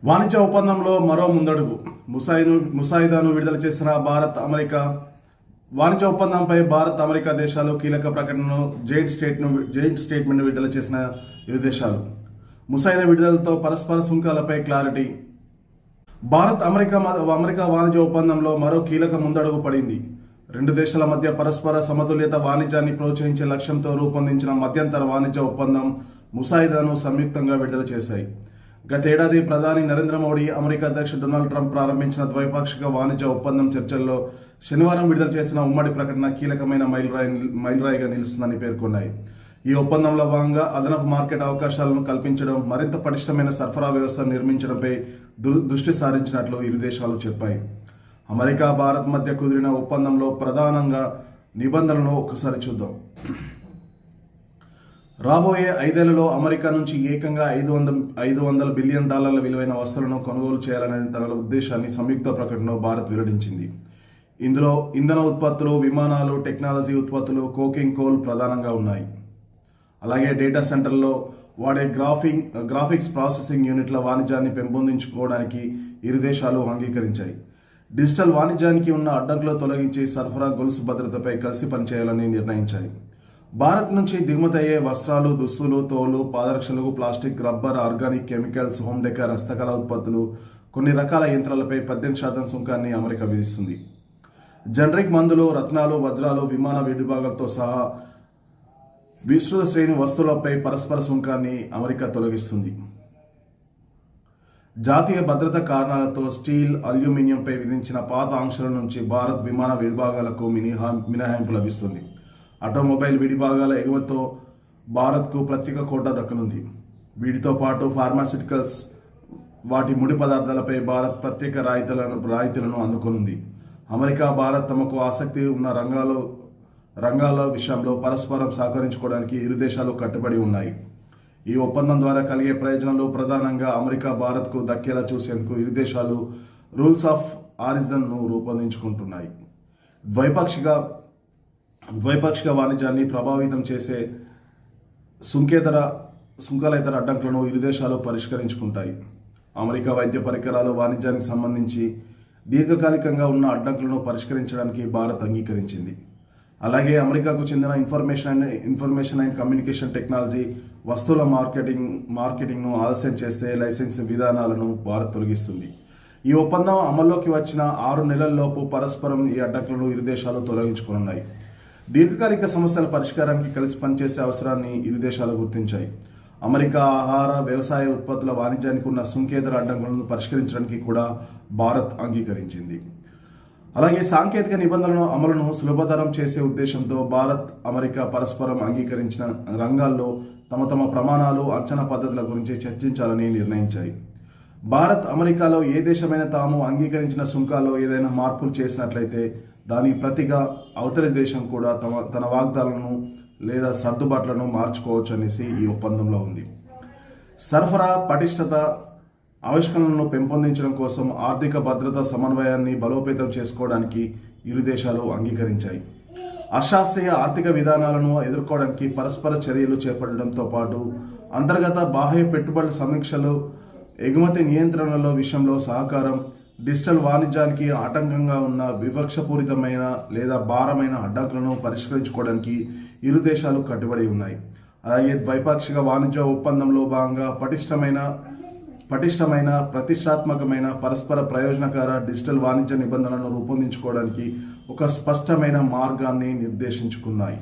వాణిజ్య ఒప్పందంలో మరో ముందడుగు. ముసాయిదాను విడుదల చేసిన భారత్ అమెరికా. వాణిజ్య ఒప్పందంపై భారత్ అమెరికా దేశాలు కీలక ప్రకటనను జాయింట్ స్టేట్మెంట్ విడుదల చేసిన ఇరు దేశాలు. ముసాయిదా విడుదలతో పరస్పర సుంకాలపై క్లారిటీ. భారత్ అమెరికా వాణిజ్య ఒప్పందంలో మరో కీలక ముందడుగు పడింది. రెండు దేశాల మధ్య పరస్పర సమతుల్యత వాణిజ్యాన్ని ప్రోత్సహించే లక్ష్యంతో రూపొందించిన మధ్యంతర వాణిజ్య ఒప్పందం ముసాయిదాను సంయుక్తంగా విడుదల చేశాయి. గతేడాది ప్రధాని నరేంద్ర మోడీ, అమెరికా అధ్యక్షుడు డొనాల్డ్ ట్రంప్ ప్రారంభించిన ద్వైపాక్షిక వాణిజ్య ఒప్పందం చర్చల్లో శనివారం విడుదల చేసిన ఉమ్మడి ప్రకటన కీలకమైన మైలురాయిగా నిలుస్తుందని పేర్కొన్నాయి. ఈ ఒప్పందంలో భాగంగా అదనపు మార్కెట్ అవకాశాలను కల్పించడం, మరింత పటిష్టమైన సరఫరా వ్యవస్థను నిర్మించడంపై దృష్టి సారించినట్లు ఇరు దేశాలు చెప్పాయి. అమెరికా, భారత్ మధ్య కుదిరిన ఒప్పందంలో ప్రధానంగా నిబంధనలను ఒకసారి చూద్దాం. రాబోయే 5 ఏళ్లలో అమెరికా నుంచి ఏకంగా $500 బిలియన్ విలువైన వస్తువులను కొనుగోలు చేయాలనే తన ఉద్దేశాన్ని సంయుక్త ప్రకటనలో భారత్ వెల్లడించింది. ఇందులో ఇంధన ఉత్పత్తులు, విమానాలు, టెక్నాలజీ ఉత్పత్తులు, కోకింగ్ కోల్ ప్రధానంగా ఉన్నాయి. అలాగే డేటా సెంటర్లో వాడే గ్రాఫిక్స్ ప్రాసెసింగ్ యూనిట్ల వాణిజ్యాన్ని పెంపొందించుకోవడానికి ఇరు దేశాలు అంగీకరించాయి. డిజిటల్ వాణిజ్యానికి ఉన్న అడ్డంకులు తొలగించి సరఫరా గొలుసు భద్రతపై కలిసి పనిచేయాలని నిర్ణయించాయి. భారత్ నుంచి దిగుమతి అయ్యే వస్త్రాలు, దుస్తులు, తోలు, పాదరక్షలు, plastic, rubber, organic, chemicals, home decor, హస్తకళ ఉత్పత్తులు, కొన్ని రకాల యంత్రాలపై 18% సుంకాన్ని అమెరికా విధిస్తుంది. జనరిక్ మందులు, రత్నాలు, వజ్రాలు, విమాన విడిభాగాలతో సహా విస్తృత శ్రేణి వస్తువులపై పరస్పర సుంకాన్ని అమెరికా తొలగిస్తుంది. జాతీయ భద్రత కారణాలతో స్టీల్, అల్యూమినియంపై విధించిన పాత ఆంక్షల నుంచి భారత్ విమాన విడిభాగాలకు మినహాయింపు లభిస్తుంది. ఆటోమొబైల్ విడిభాగాల ఎగుమతితో భారత్కు ప్రత్యేక కోటా దక్కనుంది. వీటితో పాటు ఫార్మాస్యూటికల్స్, వాటి ముడి పదార్థాలపై భారత్ ప్రత్యేక రాయితీలను అందుకోనుంది. అమెరికా, భారత్ తమకు ఆసక్తి ఉన్న రంగాల విషయంలో పరస్పరం సహకరించుకోవడానికి ఇరు దేశాలు కట్టుబడి ఉన్నాయి. ఈ ఒప్పందం ద్వారా కలిగే ప్రయోజనాలు ప్రధానంగా అమెరికా, భారత్కు దక్కేలా చూసేందుకు ఇరు దేశాలు రూల్స్ ఆఫ్ ఆరిజిన్ను రూపొందించుకుంటున్నాయి. ద్వైపాక్షిక వాణిజ్యాన్ని ప్రభావితం చేసే సుంకాలేతర అడ్డంకులను ఇరు దేశాలు పరిష్కరించుకుంటాయి. అమెరికా వైద్య పరికరాలు వాణిజ్యానికి సంబంధించి దీర్ఘకాలికంగా ఉన్న అడ్డంకులను పరిష్కరించడానికి భారత్ అంగీకరించింది. అలాగే అమెరికాకు చెందిన ఇన్ఫర్మేషన్ అండ్ కమ్యూనికేషన్ టెక్నాలజీ వస్తువుల మార్కెటింగ్ను ఆలస్యం చేస్తే లైసెన్స్ విధానాలను భారత్ తొలగిస్తుంది. ఈ ఒప్పందం అమల్లోకి వచ్చిన 6 నెలల్లోపు పరస్పరం ఈ అడ్డంకులను ఇరు దేశాలు తొలగించుకున్నాయి. దీర్ఘకాలిక సమస్యల పరిష్కారానికి కలిసి పనిచేసే అవసరాన్ని ఇరు దేశాలు గుర్తించాయి. అమెరికా ఆహార, వ్యవసాయ ఉత్పత్తుల వాణిజ్యానికి ఉన్న సుంకేతర అడ్డంకులను పరిష్కరించడానికి కూడా భారత్ అంగీకరించింది. అలాగే సాంకేతిక నిబంధనల అమలును సులభతరం చేసే ఉద్దేశంతో భారత్, అమెరికా పరస్పరం అంగీకరించిన రంగాల్లో తమ ప్రమాణాలు, అంచనా పద్ధతుల గురించి చర్చించాలని నిర్ణయించాయి. భారత్, అమెరికాలో ఏ దేశమైనా తాము అంగీకరించిన సుంకాల్లో ఏదైనా మార్పులు చేసినట్లయితే దానికి ప్రతిగా అవతలి దేశం కూడా తన వాగ్దానాలను లేదా సర్దుబాట్లను మార్చుకోవచ్చు అనేసి ఈ ఒప్పందంలో ఉంది. సరఫరా పటిష్టత, ఆవిష్కరణలను పెంపొందించడం కోసం ఆర్థిక భద్రత సమన్వయాన్ని బలోపేతం చేసుకోవడానికి ఇరు దేశాలు అంగీకరించాయి. అశాస్త్రీయ ఆర్థిక విధానాలను ఎదుర్కోవడానికి పరస్పర చర్యలు చేపట్టడంతో పాటు అంతర్గత, బాహ్య పెట్టుబడుల సమీక్షలు, ఎగుమతి నియంత్రణల విషయంలో సహకారం, డిజిటల్ వాణిజ్యానికి ఆటంకంగా ఉన్న వివక్షపూరితమైన లేదా భారమైన అడ్డంకులను పరిష్కరించుకోవడానికి ఇరు దేశాలు కట్టుబడి ఉన్నాయి. అలాగే ద్వైపాక్షిక వాణిజ్య ఒప్పందంలో భాగంగా పటిష్టమైన, ప్రతిష్టాత్మకమైన, పరస్పర ప్రయోజనకర డిజిటల్ వాణిజ్య నిబంధనలను రూపొందించుకోవడానికి ఒక స్పష్టమైన మార్గాన్ని నిర్దేశించుకున్నాయి.